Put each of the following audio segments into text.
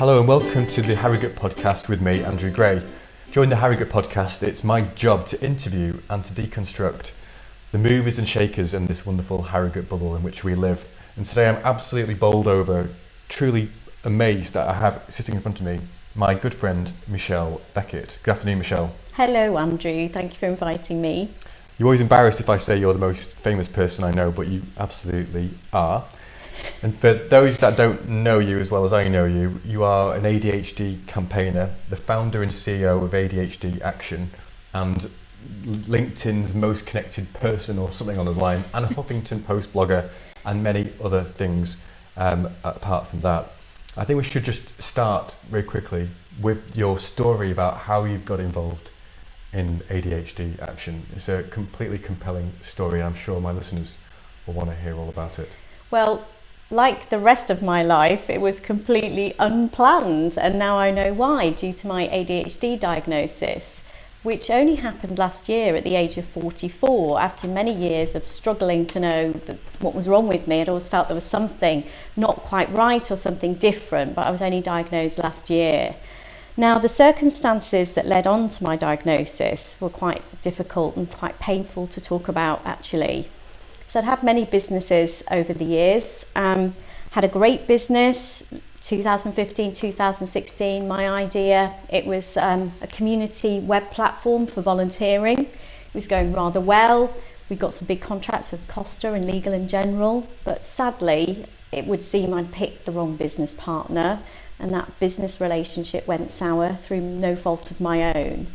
Hello and welcome to the Harrogate podcast with me, Andrew Gray. During the Harrogate podcast, it's my job to interview and to deconstruct the movers and shakers in this wonderful Harrogate bubble in which we live. And today I'm absolutely bowled over, truly amazed that I have sitting in front of me my good friend, Michelle Beckett. Good afternoon, Michelle. Hello, Andrew. Thank you for inviting me. You're always embarrassed if I say you're the most famous person I know, but you absolutely are. And for those that don't know you as well as I know you, you are an ADHD campaigner, the founder and CEO of ADHD Action, and LinkedIn's most connected person or something on those lines, and a Huffington Post blogger, and many other things apart from that. I think we should just start very quickly with your story about how you've got involved in ADHD Action. It's a completely compelling story, and I'm sure my listeners will want to hear all about it. Well, like the rest of my life, it was completely unplanned, and now I know why, due to my ADHD diagnosis, which only happened last year at the age of 44, after many years of struggling to know what was wrong with me. I'd always felt there was something not quite right or something different, but I was only diagnosed last year. Now, the circumstances that led on to my diagnosis were quite difficult and quite painful to talk about, actually. So I'd had many businesses over the years, had a great business, 2015, 2016, my idea. It was a community web platform for volunteering. It was going rather well. We got some big contracts with Costa and Legal and General, but sadly, it would seem I'd picked the wrong business partner, and that business relationship went sour through no fault of my own.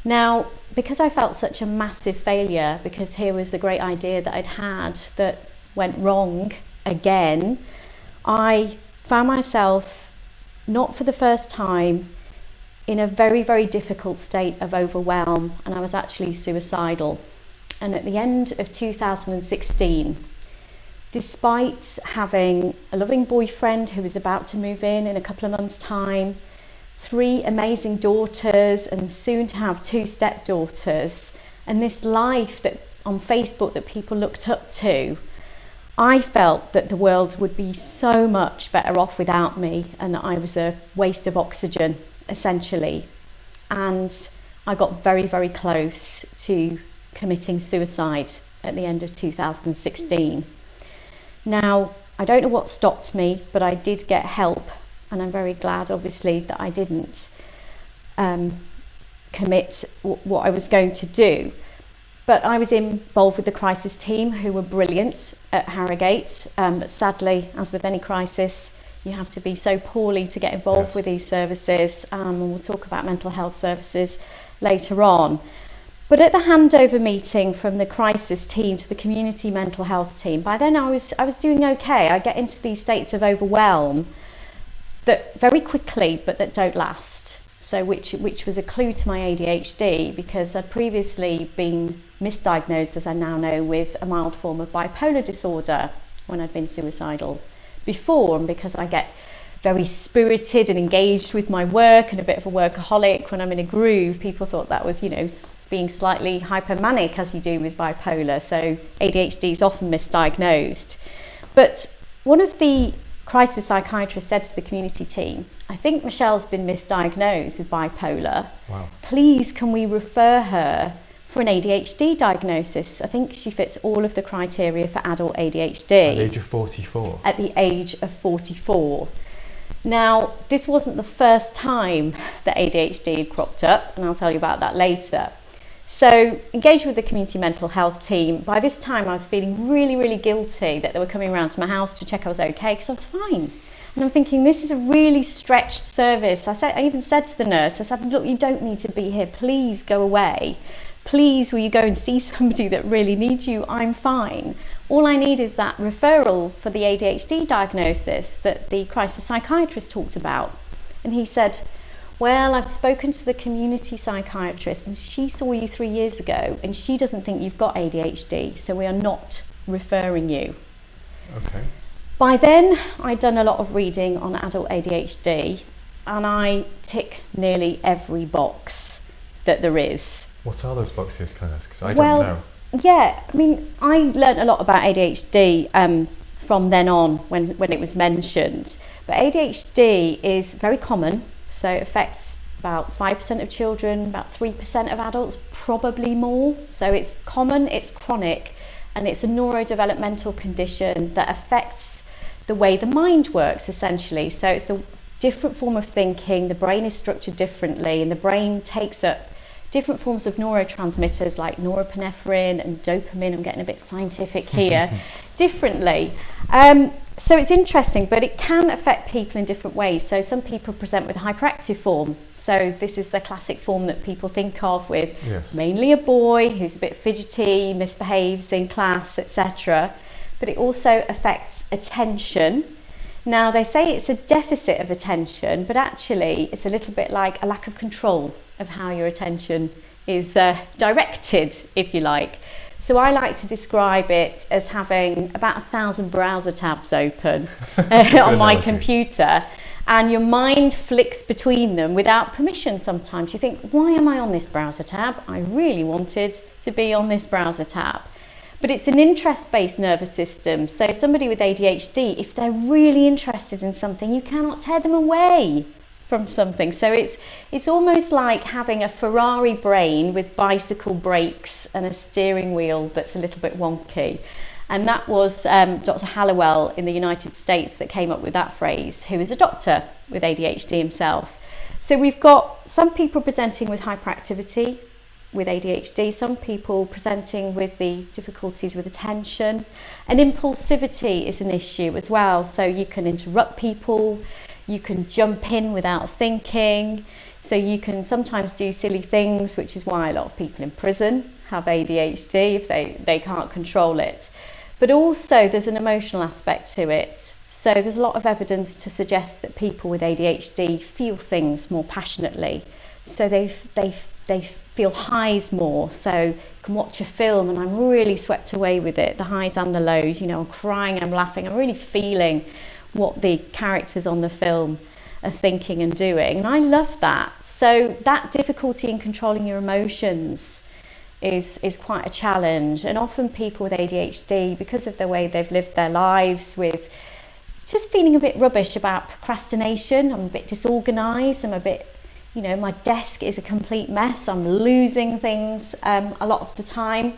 Now, because I felt such a massive failure, because here was the great idea that I'd had that went wrong again, I found myself, not for the first time, in a very, very difficult state of overwhelm, and I was actually suicidal. And at the end of 2016, despite having a loving boyfriend who was about to move in a couple of months' time, 3 amazing daughters, and soon to have 2 stepdaughters, and this life that on Facebook that people looked up to, I felt that the world would be so much better off without me, and that I was a waste of oxygen, essentially. And I got very, very close to committing suicide at the end of 2016. Now, I don't know what stopped me, but I did get help. And I'm very glad, obviously, that I didn't commit what I was going to do. But I was involved with the crisis team, who were brilliant at Harrogate. But sadly, as with any crisis, you have to be so poorly to get involved with these services. And we'll talk about mental health services later on. But at the handover meeting from the crisis team to the community mental health team, by then I was doing okay. I get into these states of overwhelm that very quickly, but that don't last. So which was a clue to my ADHD, because I'd previously been misdiagnosed, as I now know, with a mild form of bipolar disorder when I'd been suicidal before. And because I get very spirited and engaged with my work and a bit of a workaholic when I'm in a groove, people thought that was, being slightly hypomanic, as you do with bipolar. So ADHD is often misdiagnosed. But one of the crisis psychiatrist said to the community team, I think Michelle's been misdiagnosed with bipolar. Wow. Please, can we refer her for an ADHD diagnosis? I think she fits all of the criteria for adult ADHD. At the age of 44? At the age of 44. Now, this wasn't the first time that ADHD had cropped up, and I'll tell you about that later. So, engaged with the community mental health team. By this time, I was feeling really, really guilty that they were coming around to my house to check I was okay, because I was fine. And I'm thinking, this is a really stretched service. I even said to the nurse, I said, look, you don't need to be here. Please go away. Please, will you go and see somebody that really needs you? I'm fine. All I need is that referral for the ADHD diagnosis that the crisis psychiatrist talked about. And he said, well, I've spoken to the community psychiatrist, and she saw you 3 years ago, and she doesn't think you've got ADHD, so we are not referring you. Okay. By then, I'd done a lot of reading on adult ADHD, and I tick nearly every box that there is. What are those boxes, can I ask? Because I don't know. Yeah, I mean, I learned a lot about ADHD from then on when it was mentioned. But ADHD is very common, so it affects about 5% of children, about 3% of adults, probably more. So it's common, it's chronic, and it's a neurodevelopmental condition that affects the way the mind works, essentially. So it's a different form of thinking, the brain is structured differently, and the brain takes up different forms of neurotransmitters like norepinephrine and dopamine, I'm getting a bit scientific here, differently. So it's interesting, but it can affect people in different ways. So some people present with a hyperactive form. So this is the classic form that people think of with mainly a boy who's a bit fidgety, misbehaves in class, etc. But it also affects attention. Now they say it's a deficit of attention, but actually it's a little bit like a lack of control of how your attention is directed, if you like. So I like to describe it as having about 1,000 browser tabs open on my computer, and your mind flicks between them without permission sometimes. You think, why am I on this browser tab? I really wanted to be on this browser tab. But it's an interest-based nervous system. So somebody with ADHD, if they're really interested in something, you cannot tear them away from something. So it's almost like having a Ferrari brain with bicycle brakes and a steering wheel that's a little bit wonky. And that was Dr. Hallowell in the United States that came up with that phrase, who is a doctor with ADHD himself. So we've got some people presenting with hyperactivity with ADHD, some people presenting with the difficulties with attention, and impulsivity is an issue as well. So you can interrupt people, you can jump in without thinking, so you can sometimes do silly things, which is why a lot of people in prison have ADHD if they can't control it. But also there's an emotional aspect to it. So there's a lot of evidence to suggest that people with ADHD feel things more passionately. So they feel highs more. So you can watch a film and I'm really swept away with it, the highs and the lows. You know, I'm crying, I'm laughing, I'm really feeling what the characters on the film are thinking and doing, and I love that. So that difficulty in controlling your emotions is quite a challenge, and often people with ADHD, because of the way they've lived their lives with just feeling a bit rubbish about procrastination, I'm a bit disorganised, I'm a bit, you know, my desk is a complete mess, I'm losing things a lot of the time.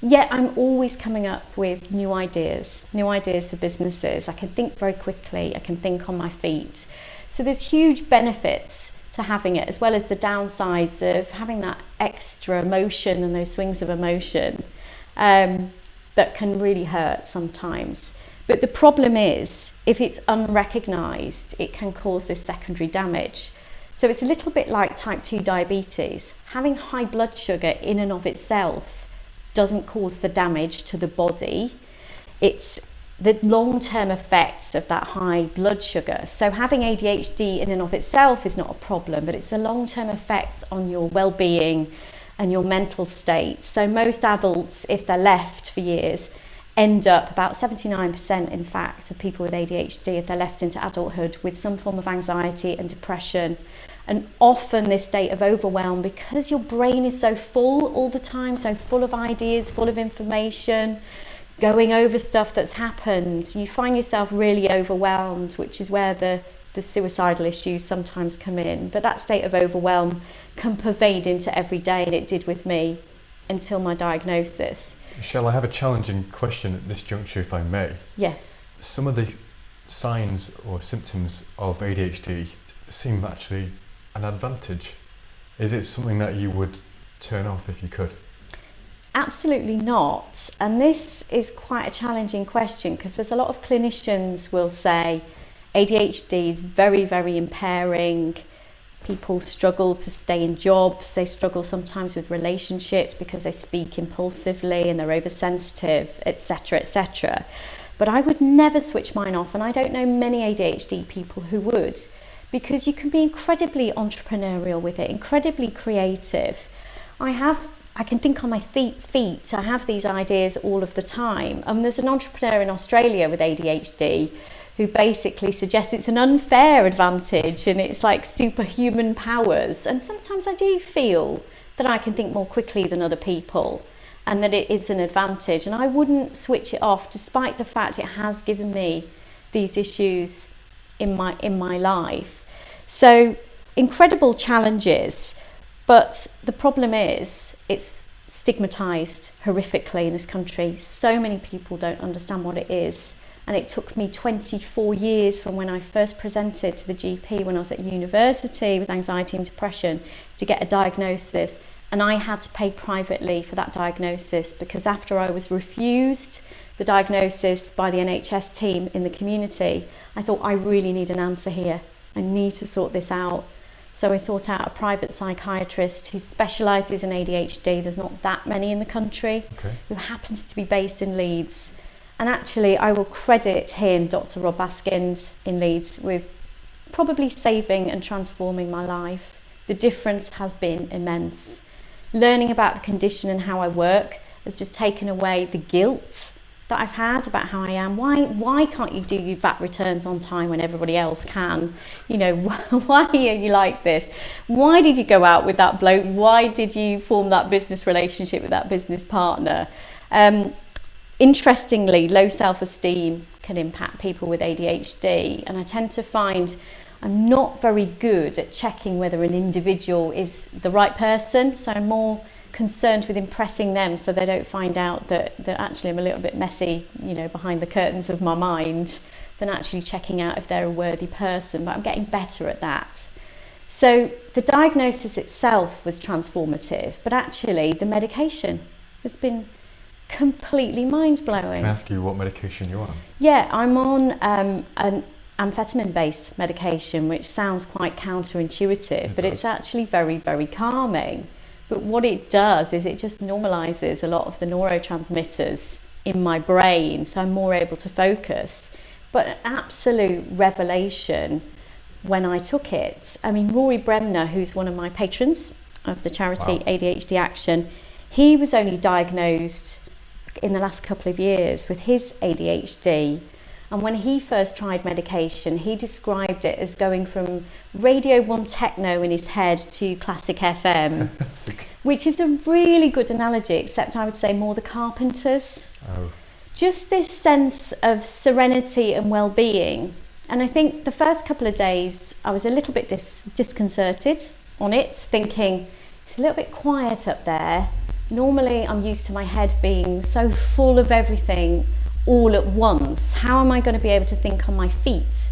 Yet I'm always coming up with new ideas for businesses. I can think very quickly, I can think on my feet. So there's huge benefits to having it, as well as the downsides of having that extra emotion and those swings of emotion that can really hurt sometimes. But the problem is, if it's unrecognised, it can cause this secondary damage. So it's a little bit like type 2 diabetes. Having high blood sugar in and of itself doesn't cause the damage to the body. It's the long-term effects of that high blood sugar. So having ADHD in and of itself is not a problem, but it's the long-term effects on your well-being and your mental state. So most adults, if they're left for years, end up, about 79% in fact of people with ADHD, if they're left into adulthood, with some form of anxiety and depression. And often this state of overwhelm, because your brain is so full all the time, so full of ideas, full of information, going over stuff that's happened, you find yourself really overwhelmed, which is where the suicidal issues sometimes come in. But that state of overwhelm can pervade into every day, and it did with me until my diagnosis. Michelle, I have a challenging question at this juncture, if I may. Yes. Some of the signs or symptoms of ADHD seem actually an advantage. Is it something that you would turn off if you could? Absolutely not. And this is quite a challenging question, because there's a lot of clinicians will say ADHD is very, very impairing. People struggle to stay in jobs. They struggle sometimes with relationships because they speak impulsively and they're oversensitive, etc., etc. But I would never switch mine off, and I don't know many ADHD people who would, because you can be incredibly entrepreneurial with it, incredibly creative. I can think on my feet. I have these ideas all of the time. There's an entrepreneur in Australia with ADHD who basically suggests it's an unfair advantage and it's like superhuman powers. And sometimes I do feel that I can think more quickly than other people. and that it is an advantage. And I wouldn't switch it off, despite the fact it has given me these issues in my life. So incredible challenges, but the problem is it's stigmatized horrifically in this country. So many people don't understand what it is. And it took me 24 years from when I first presented to the GP when I was at university with anxiety and depression to get a diagnosis. And I had to pay privately for that diagnosis, because after I was refused the diagnosis by the NHS team in the community, I thought, I really need an answer here. I need to sort this out. So I sought out a private psychiatrist who specialises in ADHD. There's not that many in the country, who happens to be based in Leeds. And actually, I will credit him, Dr. Rob Baskins in Leeds, with probably saving and transforming my life. The difference has been immense. Learning about the condition and how I work has just taken away the guilt that I've had about how I am. Why can't you do your VAT returns on time when everybody else can? You know, why are you like this? Why did you go out with that bloke? Why did you form that business relationship with that business partner? Interestingly, low self-esteem can impact people with ADHD, and I tend to find I'm not very good at checking whether an individual is the right person, so I'm more concerned with impressing them so they don't find out that actually I'm a little bit messy, you know, behind the curtains of my mind, than actually checking out if they're a worthy person. But I'm getting better at that. So the diagnosis itself was transformative, but actually the medication has been completely mind-blowing. Can I ask you what medication you're on? Yeah, I'm on an amphetamine-based medication, which sounds quite counterintuitive, but it's actually very, very calming. But what it does is it just normalizes a lot of the neurotransmitters in my brain, so I'm more able to focus. But an absolute revelation when I took it. I mean, Rory Bremner, who's one of my patrons of the charity ADHD Action, he was only diagnosed in the last couple of years with his ADHD. And when he first tried medication, he described it as going from Radio 1 techno in his head to classic FM, which is a really good analogy, except I would say more the Carpenters. Just this sense of serenity and well-being. And I think the first couple of days, I was a little bit disconcerted on it, thinking, it's a little bit quiet up there. Normally, I'm used to my head being so full of everything all at once. How am I going to be able to think on my feet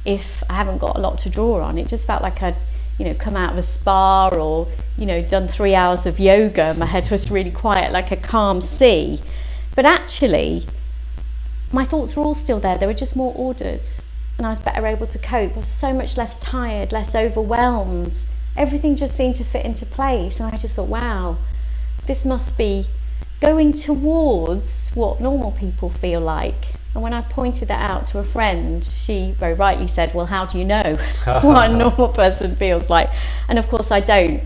if I haven't got a lot to draw on? It just felt like I'd, you know, come out of a spa or, you know, done 3 hours of yoga. My head was really quiet, like a calm sea. But actually, my thoughts were all still there. They were just more ordered. And I was better able to cope. I was so much less tired, less overwhelmed. Everything just seemed to fit into place. And I just thought, wow, this must be going towards what normal people feel like. And when I pointed that out to a friend, she very rightly said, well, how do you know what a normal person feels like? And of course I don't.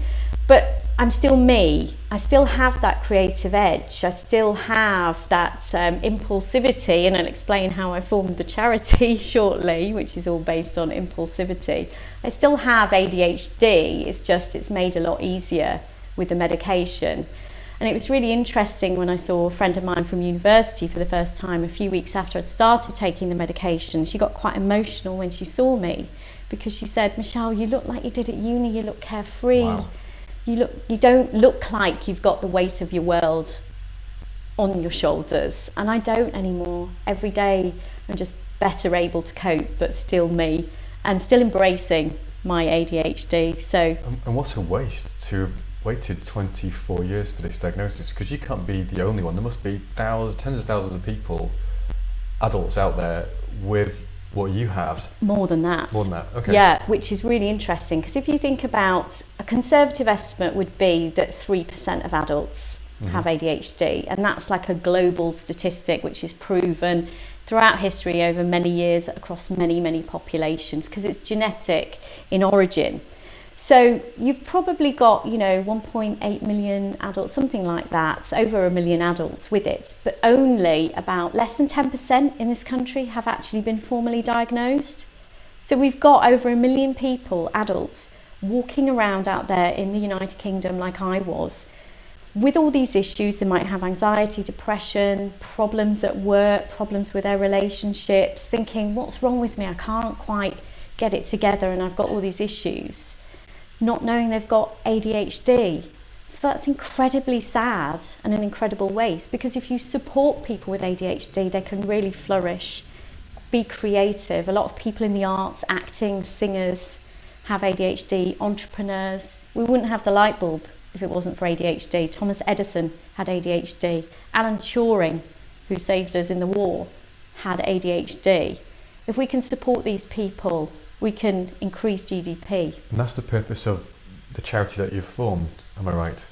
But I'm still me. I still have that creative edge. I still have that impulsivity, and I'll explain how I formed the charity shortly, which is all based on impulsivity. I still have ADHD, it's just it's made a lot easier with the medication. And it was really interesting when I saw a friend of mine from university for the first time a few weeks after I'd started taking the medication. She got quite emotional when she saw me, because she said, Michelle, you look like you did at uni, you look carefree. Wow. You don't look like you've got the weight of your world on your shoulders. And I don't anymore. Every day I'm just better able to cope, but still me, and still embracing my ADHD. So, and what a waste to have waited 24 years for this diagnosis, because you can't be the only one. There must be tens of thousands of people, adults out there with what you have. More than that. More than that, okay. Yeah, which is really interesting, because if you think about, a conservative estimate would be that 3% of adults have ADHD, and that's like a global statistic which is proven throughout history over many years across many populations, because it's genetic in origin. So you've probably got, 1.8 million adults, something like that, over 1 million adults with it, but only about less than 10% in this country have actually been formally diagnosed. So we've got over 1 million people, adults, walking around out there in the United Kingdom like I was, with all these issues, they might have anxiety, depression, problems at work, problems with their relationships, thinking, what's wrong with me? I can't quite get it together and I've got all these issues. Not knowing they've got ADHD. So that's incredibly sad and an incredible waste, because if you support people with ADHD, they can really flourish, be creative. A lot of people in the arts, acting, singers have ADHD, entrepreneurs. We wouldn't have the light bulb if it wasn't for ADHD. Thomas Edison had ADHD. Alan Turing, who saved us in the war, had ADHD. If we can support these people, we can increase GDP. And that's the purpose of the charity that you've formed, am I right?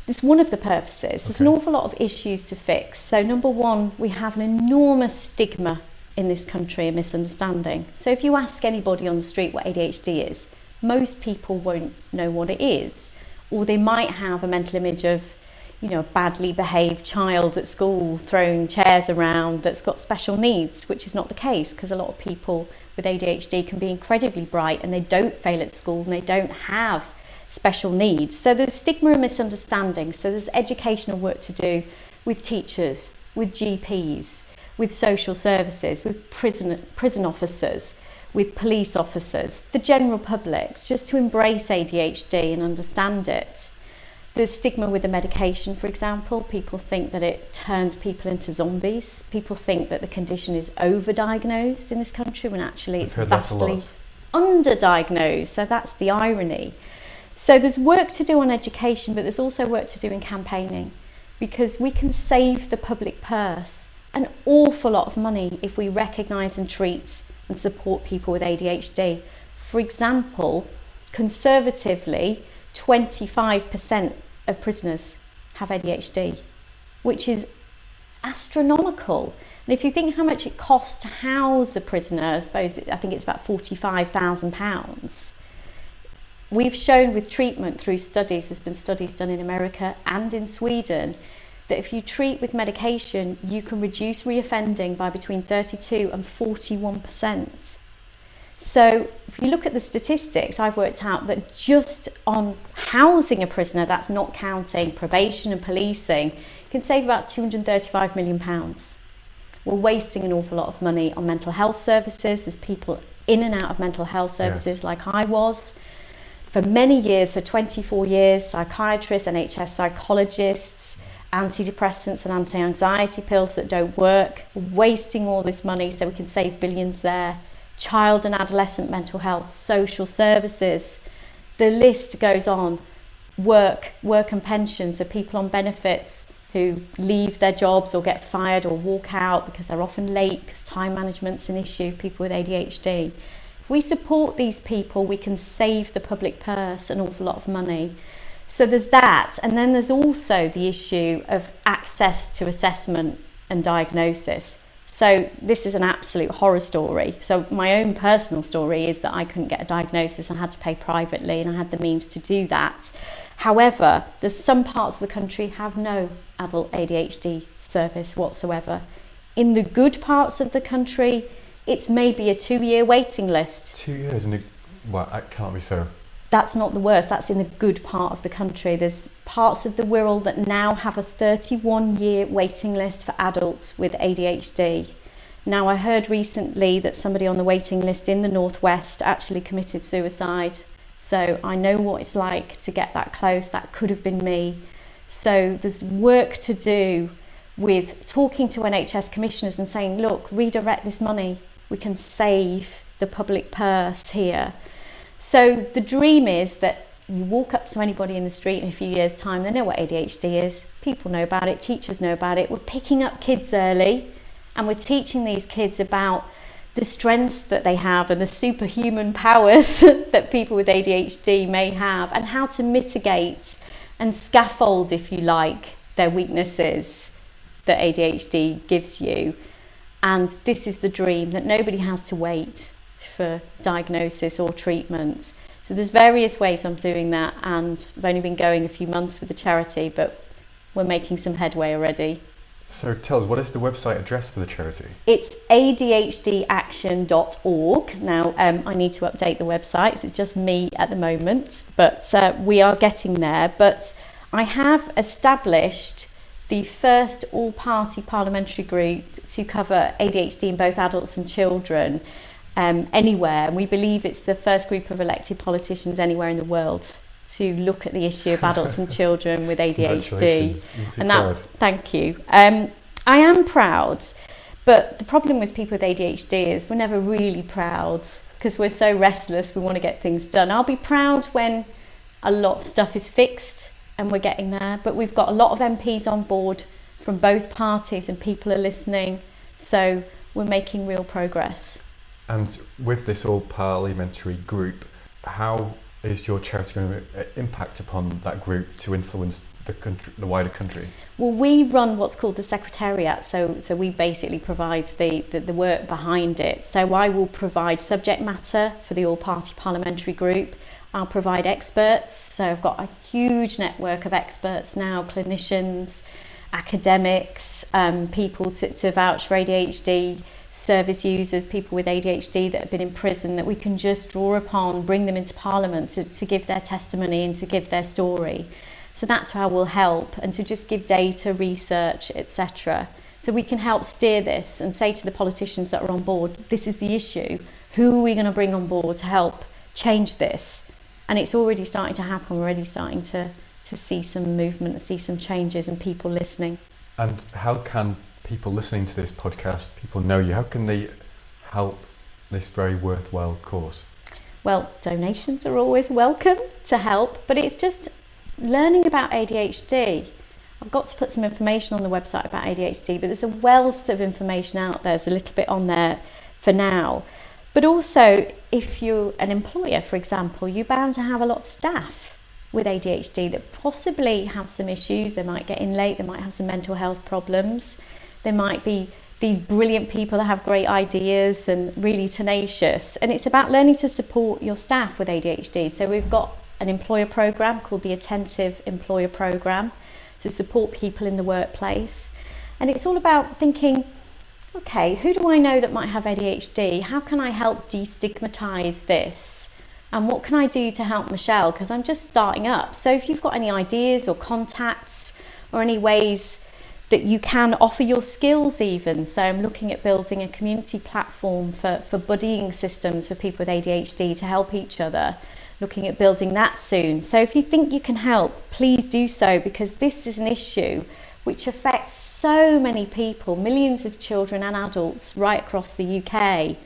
It's one of the purposes. There's an awful lot of issues to fix. So number one, we have an enormous stigma in this country, a misunderstanding. So if you ask anybody on the street what ADHD is, most people won't know what it is, or they might have a mental image of, you know, a badly behaved child at school throwing chairs around that's got special needs, which is not the case, because a lot of people with ADHD can be incredibly bright and they don't fail at school and they don't have special needs. So there's stigma and misunderstanding. So there's educational work to do with teachers, with GPs, with social services, with prison officers, with police officers, the general public, just to embrace ADHD and understand it. There's stigma with the medication, for example. People think that it turns people into zombies. People think that the condition is overdiagnosed in this country when actually it's vastly underdiagnosed. So that's the irony. So there's work to do on education, but there's also work to do in campaigning, because we can save the public purse an awful lot of money if we recognise and treat and support people with ADHD. For example, conservatively, 25% of prisoners have ADHD, which is astronomical. And if you think how much it costs to house a prisoner, I think it's about £45,000. We've shown with treatment through studies, there's been studies done in America and in Sweden, that if you treat with medication, you can reduce reoffending by between 32 and 41%. So if you look at the statistics, I've worked out that just on housing a prisoner, that's not counting probation and policing, you can save about £235 million. We're wasting an awful lot of money on mental health services. There's people in and out of mental health services like I was. For many years, for 24 years, psychiatrists, NHS psychologists, antidepressants and anti-anxiety pills that don't work, wasting all this money so we can save billions there. Child and adolescent mental health, social services, the list goes on. Work and pensions, so people on benefits who leave their jobs or get fired or walk out because they're often late because time management's an issue, people with ADHD. If we support these people, we can save the public purse an awful lot of money. So there's that, and then there's also the issue of access to assessment and diagnosis. So this is an absolute horror story. So my own personal story is that I couldn't get a diagnosis and had to pay privately, and I had the means to do that. However, there's some parts of the country have no adult ADHD service whatsoever. In the good parts of the country, it's maybe a 2-year waiting list. 2 years? Well, that can't be so. That's not the worst, that's in the good part of the country. There's parts of the Wirral that now have a 31-year waiting list for adults with ADHD. Now, I heard recently that somebody on the waiting list in the Northwest actually committed suicide. So I know what it's like to get that close. That could have been me. So there's work to do with talking to NHS commissioners and saying, look, redirect this money. We can save the public purse here. So the dream is that you walk up to anybody in the street in a few years' time, they know what ADHD is, people know about it, teachers know about it. We're picking up kids early and we're teaching these kids about the strengths that they have and the superhuman powers that people with ADHD may have, and how to mitigate and scaffold, if you like, their weaknesses that ADHD gives you. And this is the dream, that nobody has to wait for diagnosis or treatment. So there's various ways I'm doing that, and I've only been going a few months with the charity, but we're making some headway already. So tell us, what is the website address for the charity? It's adhdaction.org. Now, I need to update the website, so it's just me at the moment, but we are getting there. But I have established the first all-party parliamentary group to cover ADHD in both adults and children anywhere. And we believe it's the first group of elected politicians anywhere in the world to look at the issue of adults and children with ADHD. And that, thank you. I am proud, but the problem with people with ADHD is we're never really proud because we're so restless, we want to get things done. I'll be proud when a lot of stuff is fixed and we're getting there, but we've got a lot of MPs on board from both parties and people are listening, so we're making real progress. And with this all parliamentary group, how is your charity going to impact upon that group to influence the wider country? Well, we run what's called the Secretariat, so we basically provide the work behind it. So I will provide subject matter for the all-party parliamentary group. I'll provide experts, so I've got a huge network of experts now, clinicians, academics, people to vouch for ADHD, service users, people with ADHD that have been in prison that we can just draw upon, bring them into Parliament to give their testimony and to give their story. So that's how we'll help, and to just give data, research, etc. So we can help steer this and say to the politicians that are on board, this is the issue, who are we going to bring on board to help change this? And it's already starting to happen, we're already starting to see some movement, see some changes and people listening. And how can people listening to this podcast, people know you, how can they help this very worthwhile cause? Well, donations are always welcome to help, but it's just learning about ADHD. I've got to put some information on the website about ADHD, but there's a wealth of information out there. There's a little bit on there for now. But also, if you're an employer, for example, you're bound to have a lot of staff with ADHD that possibly have some issues. They might get in late, they might have some mental health problems. There might be these brilliant people that have great ideas and really tenacious. And it's about learning to support your staff with ADHD. So we've got an employer programme called the Attentive Employer Programme to support people in the workplace. And it's all about thinking, okay, who do I know that might have ADHD? How can I help destigmatise this? And what can I do to help Michelle? Because I'm just starting up. So if you've got any ideas or contacts or any ways that you can offer your skills even. So I'm looking at building a community platform for buddying systems for people with ADHD to help each other. Looking at building that soon. So if you think you can help, please do so, because this is an issue which affects so many people, millions of children and adults right across the UK.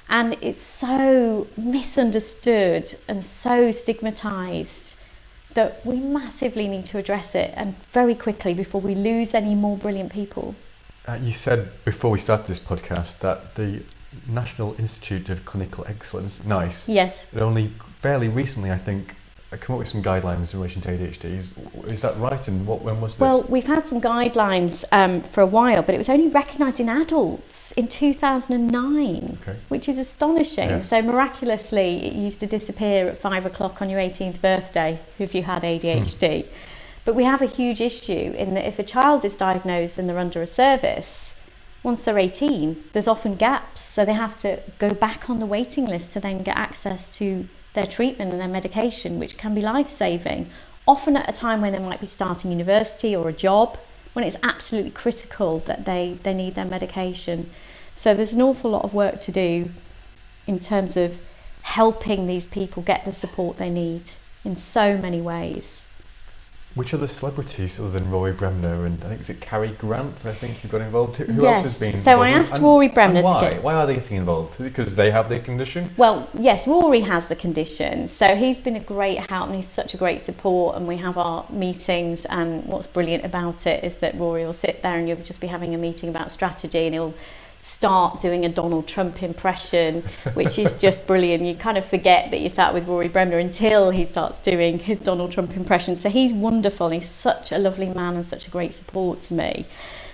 And it's so misunderstood and so stigmatised that we massively need to address it, and very quickly before we lose any more brilliant people. You said before we started this podcast that the National Institute of Clinical Excellence, NICE, yes, only fairly recently, I think, come up with some guidelines in relation to ADHD. Is that right? And when was this? Well, we've had some guidelines for a while, but it was only recognised in adults in 2009, okay, which is astonishing. Yeah. So miraculously, it used to disappear at 5 o'clock on your 18th birthday if you had ADHD. But we have a huge issue in that if a child is diagnosed and they're under a service, once they're 18, there's often gaps. So they have to go back on the waiting list to then get access to their treatment and their medication, which can be life-saving, often at a time when they might be starting university or a job, when it's absolutely critical that they need their medication. So there's an awful lot of work to do in terms of helping these people get the support they need in so many ways. Which other celebrities other than Rory Bremner and I think is it Cary Grant, I think you got involved? Who else has been involved? So I asked Rory Bremner and why? to get... Why are they getting involved? Because they have the condition? Well, yes, Rory has the condition. So he's been a great help and he's such a great support, and we have our meetings, and what's brilliant about it is that Rory will sit there and you'll just be having a meeting about strategy and he'll start doing a Donald Trump impression, which is just brilliant. You kind of forget that you sat with Rory Bremner until he starts doing his Donald Trump impression. So he's wonderful. He's such a lovely man and such a great support to me.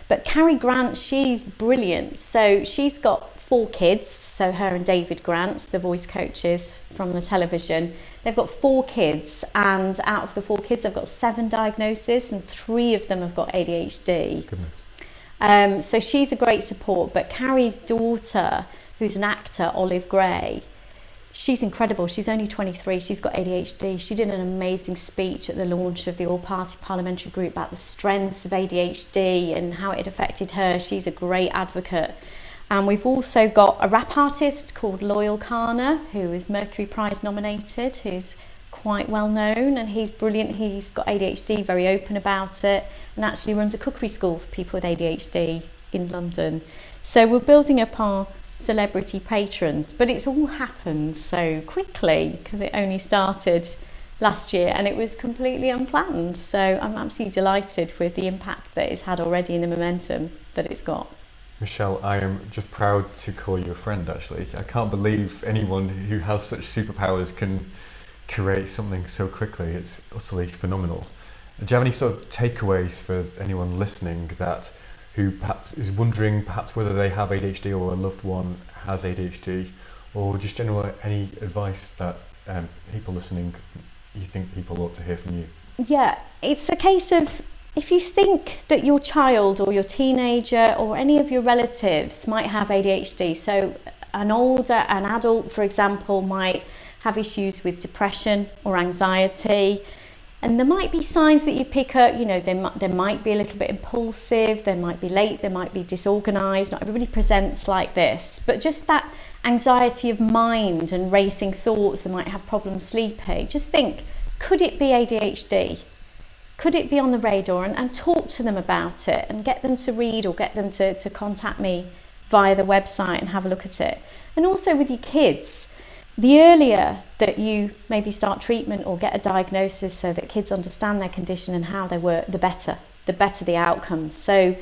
But Cary Grant, she's brilliant. So she's got 4 kids. So her and David Grant, the voice coaches from the television, they've got 4 kids. And out of the 4 kids, they've got 7 diagnoses and 3 of them have got ADHD. Goodness. So she's a great support, but Carrie's daughter, who's an actor, Olive Gray, She's incredible. She's only 23. She's got ADHD. She did an amazing speech at the launch of the all-party parliamentary group about the strengths of ADHD and how it affected her. She's a great advocate. And we've also got a rap artist called Loyal Kana, who is Mercury Prize nominated, who's quite well known, and he's brilliant. He's got ADHD, very open about it, and actually runs a cookery school for people with ADHD in London. So we're building up our celebrity patrons, but it's all happened so quickly because it only started last year and it was completely unplanned. So I'm absolutely delighted with the impact that it's had already and the momentum that it's got. Michelle, I am just proud to call you a friend, actually. I can't believe anyone who has such superpowers can create something so quickly. It's utterly phenomenal. Do you have any sort of takeaways for anyone listening who perhaps is wondering perhaps whether they have ADHD or a loved one has ADHD, or just generally any advice that people listening, you think people ought to hear from you? Yeah, it's a case of, if you think that your child or your teenager or any of your relatives might have ADHD, so an adult, for example, might have issues with depression or anxiety, and there might be signs that you pick up, they might be a little bit impulsive, they might be late, they might be disorganised. Not everybody presents like this, but just that anxiety of mind and racing thoughts, they might have problems sleeping. Just think, could it be ADHD? Could it be on the radar? And talk to them about it and get them to read or get them to contact me via the website and have a look at it. And also with your kids, the earlier that you maybe start treatment or get a diagnosis so that kids understand their condition and how they work, the better the outcomes. So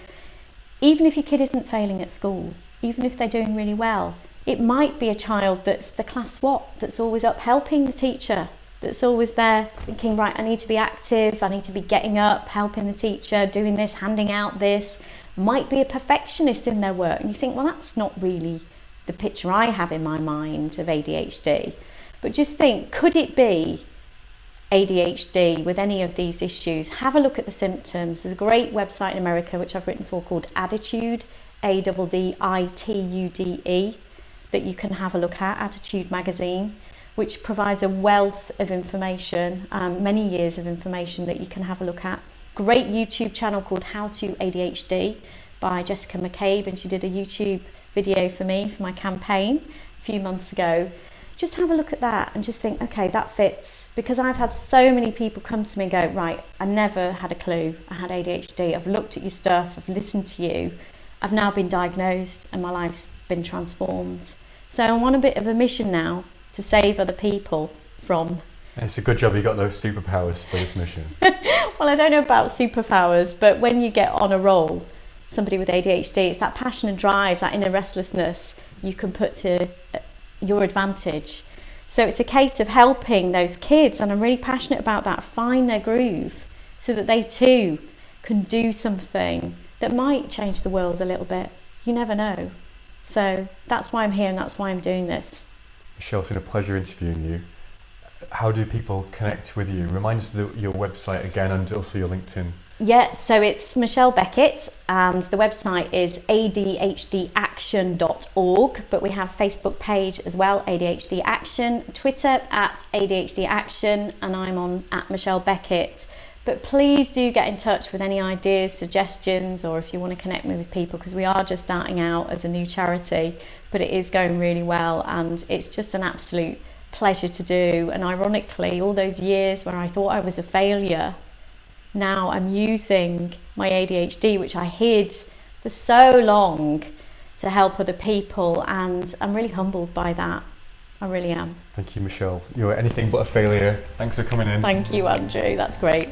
even if your kid isn't failing at school, even if they're doing really well, it might be a child that's the class swap, that's always up helping the teacher, that's always there thinking, right, I need to be active, I need to be getting up, helping the teacher, doing this, handing out this. Might be a perfectionist in their work, and you think, well, that's not really the picture I have in my mind of ADHD. But just think, could it be ADHD with any of these issues? Have a look at the symptoms. There's a great website in America which I've written for called Attitude, ADDITUDE, that you can have a look at, Attitude magazine, which provides a wealth of information, many years of information that you can have a look at. Great YouTube channel called How to ADHD by Jessica McCabe, and she did a YouTube video for me for my campaign a few months ago. Just have a look at that and just think, okay, that fits. Because I've had so many people come to me and go, right, I never had a clue I had ADHD. I've looked at your stuff, I've listened to you, I've now been diagnosed and my life's been transformed. So I'm on a bit of a mission now to save other people from... It's a good job you got those superpowers for this mission. Well, I don't know about superpowers, but when you get on a roll, somebody with ADHD, it's that passion and drive, that inner restlessness you can put to your advantage. So it's a case of helping those kids, and I'm really passionate about that, find their groove so that they too can do something that might change the world a little bit. You never know. So that's why I'm here and that's why I'm doing this. Michelle, it's been a pleasure interviewing you. How do people connect with you? Remind us your website again and also your LinkedIn. Yeah, so it's Michelle Beckett and the website is adhdaction.org, but we have a Facebook page as well, ADHD Action, Twitter at ADHD Action, and I'm on at Michelle Beckett. But please do get in touch with any ideas, suggestions, or if you want to connect me with people, because we are just starting out as a new charity, but it is going really well and it's just an absolute pleasure to do. And ironically, all those years where I thought I was a failure, now I'm using my ADHD, which I hid for so long, to help other people, and I'm really humbled by that. I really am. Thank you, Michelle. You're anything but a failure. Thanks for coming in. Thank you, Andrew. That's great.